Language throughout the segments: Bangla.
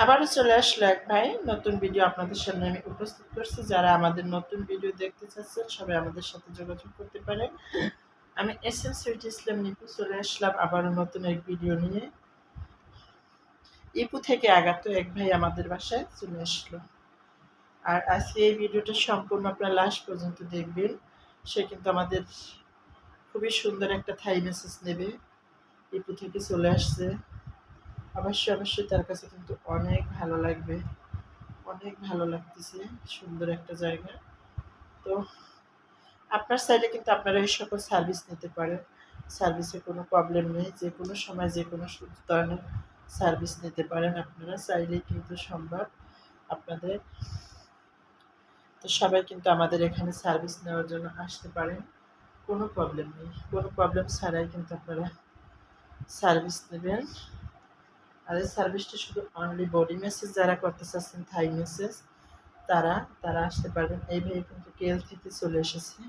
আবারও চলে আসলো এক ভাই, নতুন ভিডিও আপনাদের সামনে আমি উপস্থিত করছি। যারা আমাদের নতুন ভিডিও দেখতে চাচ্ছেন সবাই আমাদের সাথে যোগাযোগ করতে পারেন। আমি এসএম সুইটি ইসলাম নিপু চলে আসলাম আবারও নতুন এক ভিডিও নিয়ে। ইপু থেকে আগাতো এক ভাই আমাদের বাসায় চলে আসলো, আর আজকে এই ভিডিওটা সম্পূর্ণ আপনারা লাস্ট পর্যন্ত দেখবেন। সে কিন্তু আমাদের খুবই সুন্দর একটা থাই মেসেজ নেবে। ইপু থেকে চলে আসছে, অবশ্যই তার কাছে কিন্তু অনেক ভালো লাগবে, অনেক ভালো লাগতেছে। সুন্দর একটা জায়গা। তো আপনার চাইলে কিন্তু আপনারা এই সকল সার্ভিস নিতে পারেন। সার্ভিসে কোনো প্রবলেম নেই, যে কোনো সময় যে কোনো ধরনের সার্ভিস নিতে পারেন আপনারা চাইলেই কিন্তু সম্ভব আপনাদের। তো সবাই কিন্তু আমাদের এখানে সার্ভিস নেওয়ার জন্য আসতে পারেন, কোনো প্রবলেম নেই, কোনো প্রবলেম ছাড়াই কিন্তু আপনারা সার্ভিস নেবেন। আর এই সার্ভিসটা শুধু অনলি বডি মেসেজ যারা করতে চাচ্ছেন, থাই মেসেজ, তারা তারা আসতে পারবেন। এই ভাই কিন্তু কেএল থেকে চলে এসেছে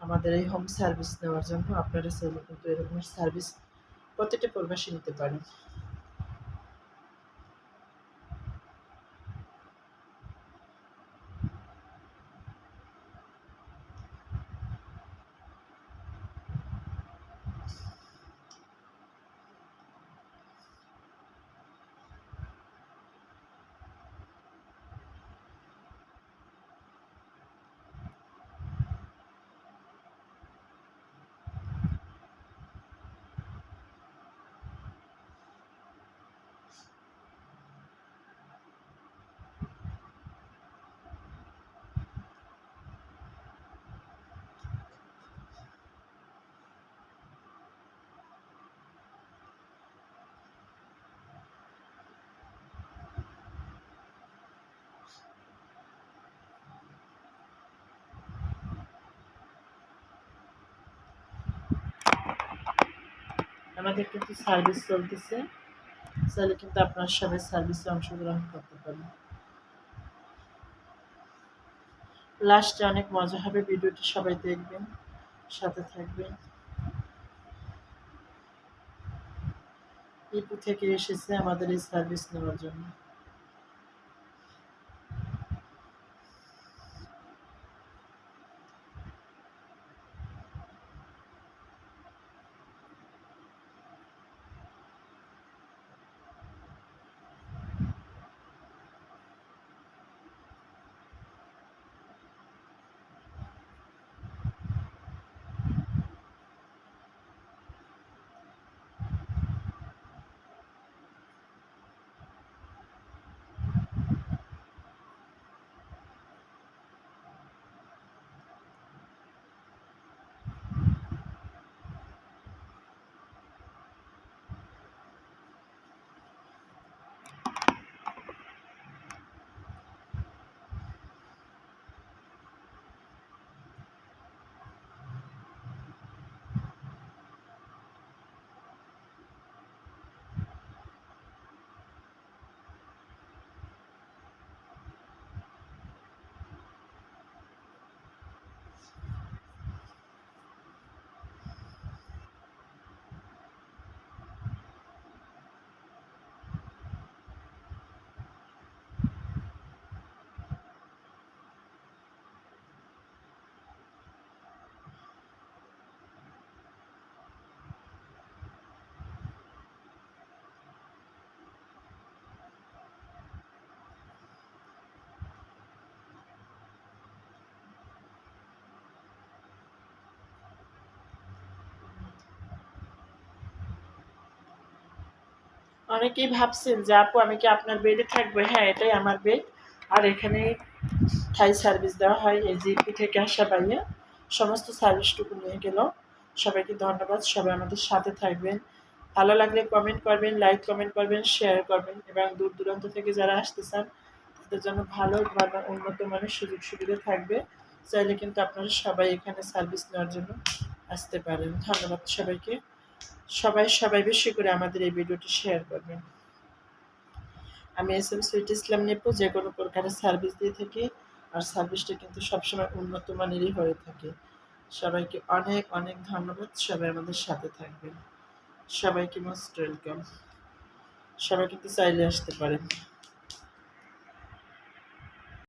আমাদের এই হোম সার্ভিস নেওয়ার জন্য। আপনারা চাইলে কিন্তু এরকম সার্ভিস প্রতিটি প্রবাসী নিতে পারেন। আমাদের কিন্তু সার্ভিস চলতেছে, চাইলে কিন্তু আপনার সবাই সার্ভিসে অংশগ্রহণ করতে পারেন। লাস্টে অনেক মজা হবে, ভিডিওটি সবাই দেখবেন, সাথে থাকবেন। ইপু থেকে এসেছে আমাদের এই সার্ভিস নেওয়ার জন্য। অনেকেই ভাবছেন যে আপু আমি কি আপনার বেডে থাকবো। হ্যাঁ, এটাই আমার বেড। আর এখানে থাই সার্ভিস দেওয়া হয়। এই জিপি থেকে আসা ভাইয়া সমস্ত সার্ভিসটুকু নিয়ে গেল। সবাইকে ধন্যবাদ, সবাই আমাদের সাথে থাকবেন। ভালো লাগলে কমেন্ট করবেন, লাইক কমেন্ট করবেন, শেয়ার করবেন, এবং দূর দূরান্ত থেকে যারা আসতে চান তাদের জন্য ভালো উন্নত মানের সুযোগ সুবিধা থাকবে। চাইলে কিন্তু আপনারা সবাই এখানে সার্ভিস নেওয়ার জন্য আসতে পারেন। ধন্যবাদ সবাইকে। সবাই বেশি করে আমাদের এই ভিডিওটি শেয়ার করবেন। আমি এসএম সুইটি ইসলাম নিপু যে কোনো প্রকারের সার্ভিস দিয়ে থাকি, আর সার্ভিসটা কিন্তু সবসময় উন্নত মানেরই হয়ে থাকে। সবাইকে অনেক অনেক ধন্যবাদ, সবাই আমাদের সাথে থাকবেন। সবাইকে মোস্ট ওয়েলকাম। সবাই কিন্তু চাইলে আসতে পারেন।